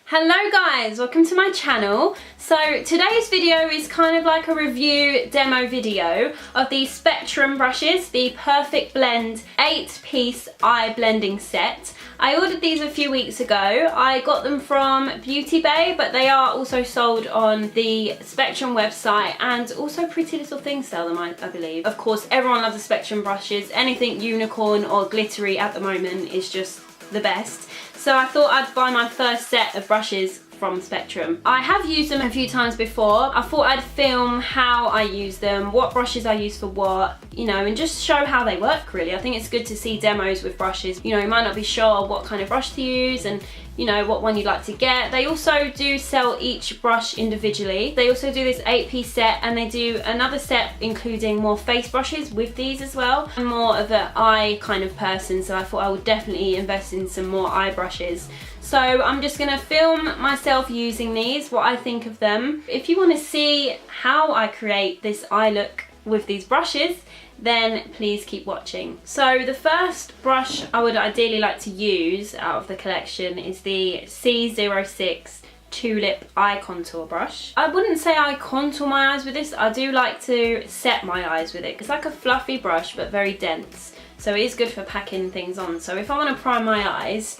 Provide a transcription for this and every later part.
Hello guys, welcome to my channel. So today's video is kind of like a review demo video of the Spectrum brushes, the Perfect Blend 8-piece eye blending set. I ordered these a few weeks ago. I got them from Beauty Bay, but they are also sold on the Spectrum website, and also Pretty Little Things sell them, I believe. Of course, everyone loves the Spectrum brushes. Anything unicorn or glittery at the moment is just the best. So I thought I'd buy my first set of brushes from Spectrum. I have used them a few times before. I thought I'd film how I use them, what brushes I use for what, you know, and just show how they work really. I think it's good to see demos with brushes. You know, you might not be sure what kind of brush to use and, you know, what one you'd like to get. They also do sell each brush individually. They also do this 8-piece set, and they do another set including more face brushes with these as well. I'm more of an eye kind of person, so I thought I would definitely invest in some more eye brushes. So I'm just gonna film myself using these, what I think of them. If you wanna see how I create this eye look with these brushes, then please keep watching. So the first brush I would ideally like to use out of the collection is the C06 Tulip Eye Contour Brush. I wouldn't say I contour my eyes with this. I do like to set my eyes with it. It's like a fluffy brush but very dense, so it is good for packing things on. So if I want to prime my eyes,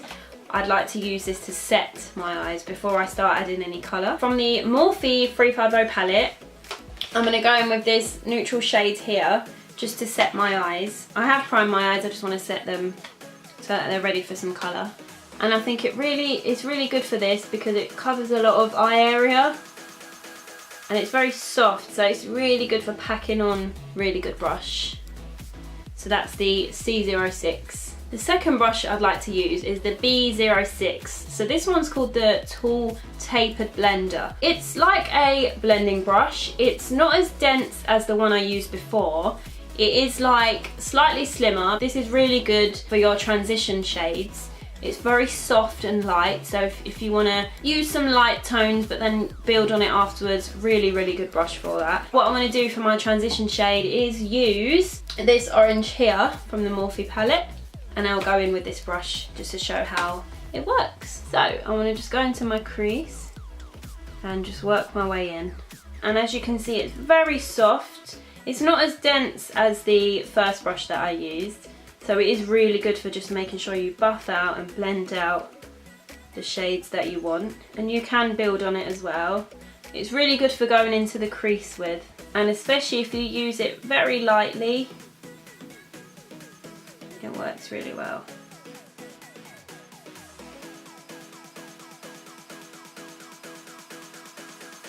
I'd like to use this to set my eyes before I start adding any colour. From the Morphe 350 palette, I'm going to go in with this neutral shade here just to set my eyes. I have primed my eyes, I just want to set them so that they're ready for some colour. And I think it's really good for this because it covers a lot of eye area and it's very soft, so it's really good for packing on. Really good brush. So that's the C06. The second brush I'd like to use is the B06. So this one's called the Tall Tapered Blender. It's like a blending brush. It's not as dense as the one I used before. It is like slightly slimmer. This is really good for your transition shades. It's very soft and light, so if you want to use some light tones but then build on it afterwards, really good brush for that. What I'm going to do for my transition shade is use this orange here from the Morphe palette, and I'll go in with this brush just to show how it works. So I want to just go into my crease and just work my way in. And as you can see, it's very soft. It's not as dense as the first brush that I used, so it is really good for just making sure you buff out and blend out the shades that you want. And you can build on it as well. It's really good for going into the crease with, and especially if you use it very lightly, it works really well.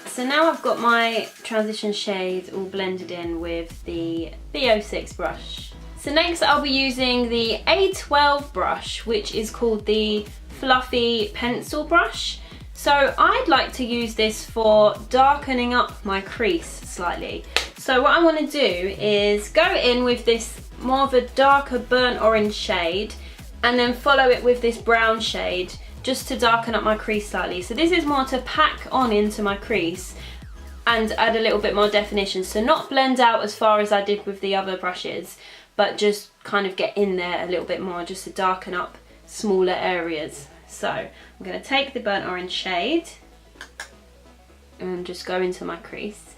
So now I've got my transition shades all blended in with the B06 brush. So next I'll be using the A12 brush, which is called the Fluffy Pencil Brush. So I'd like to use this for darkening up my crease slightly. So what I want to do is go in with this more of a darker burnt orange shade and then follow it with this brown shade just to darken up my crease slightly. So this is more to pack on into my crease and add a little bit more definition. So not blend out as far as I did with the other brushes, but just kind of get in there a little bit more just to darken up smaller areas. So I'm going to take the burnt orange shade and just go into my crease.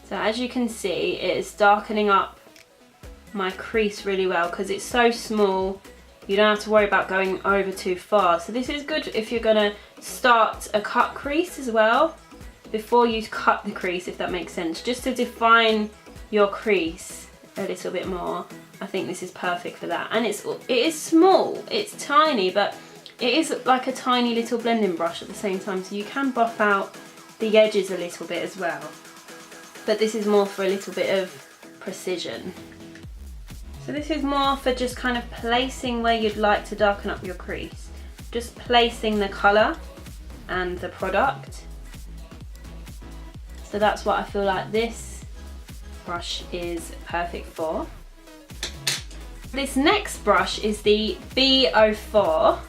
So as you can see, it is darkening up my crease really well because it's so small. You don't have to worry about going over too far. So this is good if you're gonna start a cut crease as well before you cut the crease, if that makes sense. Just to define your crease a little bit more. I think this is perfect for that. And it is small, it's tiny, but it is like a tiny little blending brush at the same time. So you can buff out the edges a little bit as well. But this is more for a little bit of precision. So this is more for just kind of placing where you'd like to darken up your crease. Just placing the colour and the product. So that's what I feel like this brush is perfect for. This next brush is the B04.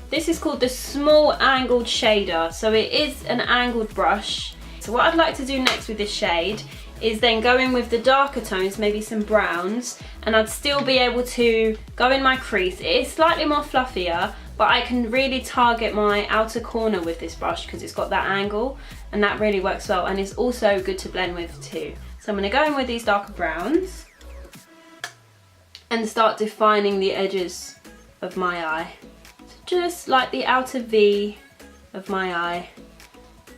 This is called the Small Angled Shader. So it is an angled brush. So what I'd like to do next with this shade is then go in with the darker tones, maybe some browns, and I'd still be able to go in my crease. It is slightly more fluffier, but I can really target my outer corner with this brush because it's got that angle, and that really works well, and it's also good to blend with too. So I'm going to go in with these darker browns and start defining the edges of my eye. So just like the outer V of my eye,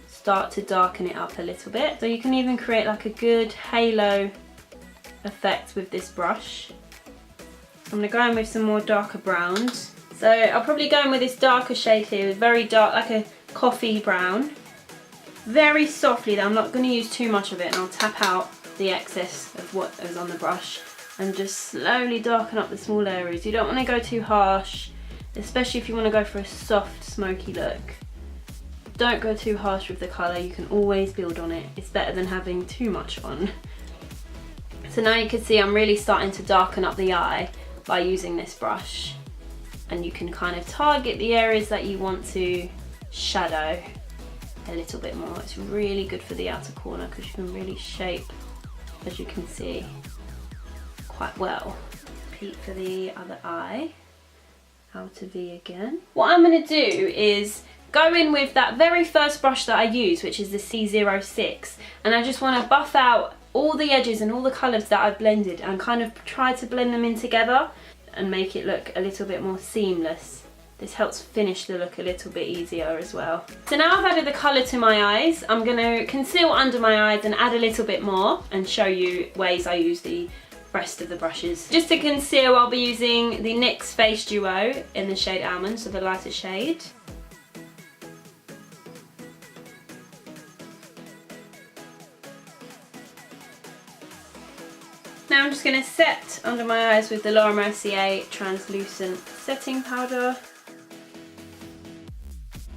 start to darken it up a little bit. So you can even create like a good halo effect with this brush. I'm going to go in with some more darker browns. So I'll probably go in with this darker shade here, very dark, like a coffee brown. Very softly though, I'm not going to use too much of it, and I'll tap out the excess of what is on the brush and just slowly darken up the small areas. You don't want to go too harsh, especially if you want to go for a soft smoky look. Don't go too harsh with the colour, you can always build on it. It's better than having too much on. So now you can see I'm really starting to darken up the eye by using this brush, and you can kind of target the areas that you want to shadow a little bit more. It's really good for the outer corner because you can really shape, as you can see, quite well. Repeat for the other eye, outer V again. What I'm going to do is go in with that very first brush that I used, which is the C06, and I just want to buff out all the edges and all the colours that I've blended and kind of try to blend them in together and make it look a little bit more seamless. This helps finish the look a little bit easier as well. So now I've added the colour to my eyes, I'm going to conceal under my eyes and add a little bit more and show you ways I use the rest of the brushes. Just to conceal, I'll be using the NYX Face Duo in the shade Almond, so the lighter shade. Now I'm just going to set under my eyes with the Laura Mercier translucent setting powder.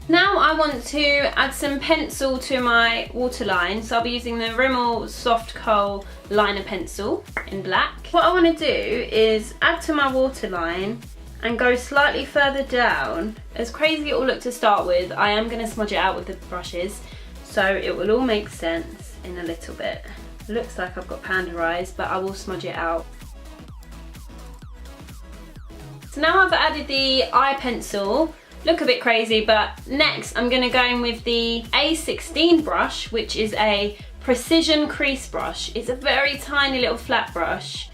Now I want to add some pencil to my waterline, so I'll be using the Rimmel Soft Kohl liner pencil in black. What I want to do is add to my waterline and go slightly further down. As crazy it will look to start with, I am going to smudge it out with the brushes, so it will all make sense in a little bit. It looks like I've got panda eyes, but I will smudge it out. So now I've added the eye pencil. Look a bit crazy, but next I'm going to go in with the A16 brush, which is a precision crease brush. It's a very tiny little flat brush.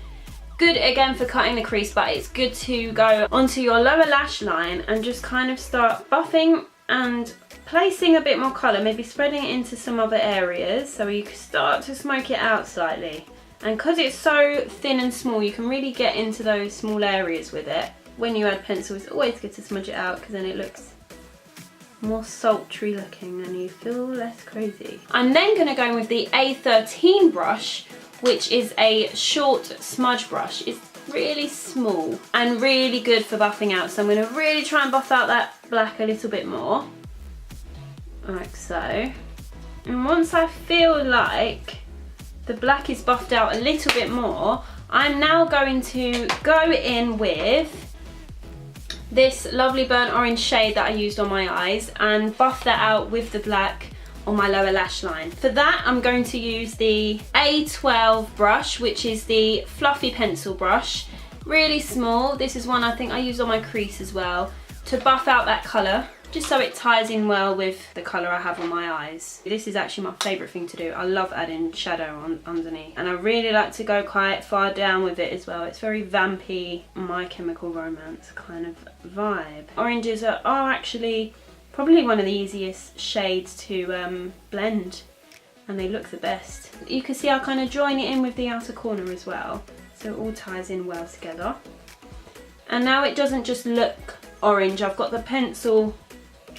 Good again for cutting the crease, but it's good to go onto your lower lash line and just kind of start buffing and placing a bit more colour, maybe spreading it into some other areas so you can start to smoke it out slightly. And because it's so thin and small, you can really get into those small areas with it. When you add pencil, it's always good to smudge it out because then it looks more sultry looking and you feel less crazy. I'm then going to go in with the A13 brush, which is a short smudge brush. It's really small and really good for buffing out, so I'm going to really try and buff out that black a little bit more, like so. And once I feel like the black is buffed out a little bit more, I'm now going to go in with this lovely burnt orange shade that I used on my eyes and buff that out with the black on my lower lash line. For that, I'm going to use the A12 brush, which is the fluffy pencil brush. Really small. This is one I think I used on my crease as well, to buff out that colour, just so it ties in well with the colour I have on my eyes. This is actually my favourite thing to do. I love adding shadow on underneath, and I really like to go quite far down with it as well. It's very vampy, My Chemical Romance kind of vibe. Oranges are actually probably one of the easiest shades to blend, and they look the best. You can see I kind of join it in with the outer corner as well, so it all ties in well together. And now it doesn't just look orange, I've got the pencil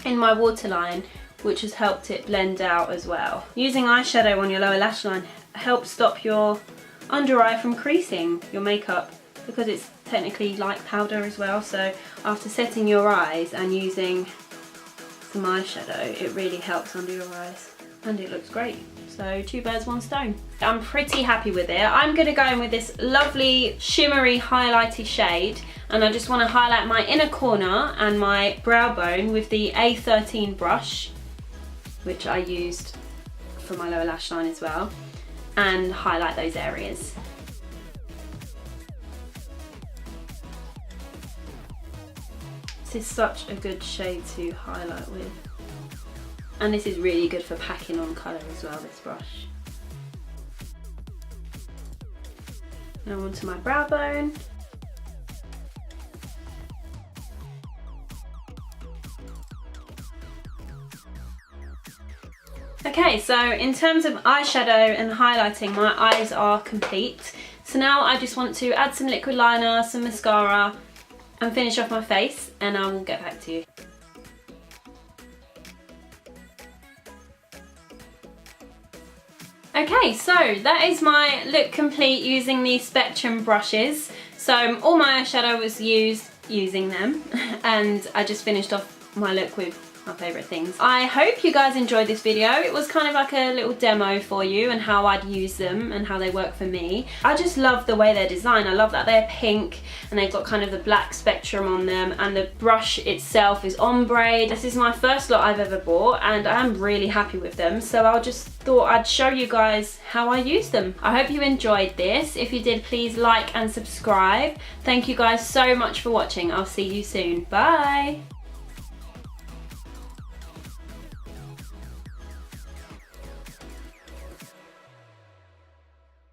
in my waterline, which has helped it blend out as well. Using eyeshadow on your lower lash line helps stop your under eye from creasing your makeup, because it's technically like powder as well, so after setting your eyes and using some eyeshadow, it really helps under your eyes and it looks great. So 2 birds, 1 stone. I'm pretty happy with it. I'm going to go in with this lovely shimmery highlighty shade, and I just want to highlight my inner corner and my brow bone with the A13 brush, which I used for my lower lash line as well, and highlight those areas. This is such a good shade to highlight with. And this is really good for packing on colour as well, this brush. Now onto my brow bone. Okay, so in terms of eyeshadow and highlighting, my eyes are complete. So now I just want to add some liquid liner, some mascara, and finish off my face, and I will get back to you. Okay, so that is my look complete using these Spectrum brushes. So all my eyeshadow was used using them, and I just finished off my look with my favourite things. I hope you guys enjoyed this video. It was kind of like a little demo for you and how I'd use them and how they work for me. I just love the way they're designed. I love that they're pink and they've got kind of the black spectrum on them, and the brush itself is ombre. This is my first lot I've ever bought and I'm really happy with them, so I just thought I'd show you guys how I use them. I hope you enjoyed this. If you did, please like and subscribe. Thank you guys so much for watching. I'll see you soon. Bye!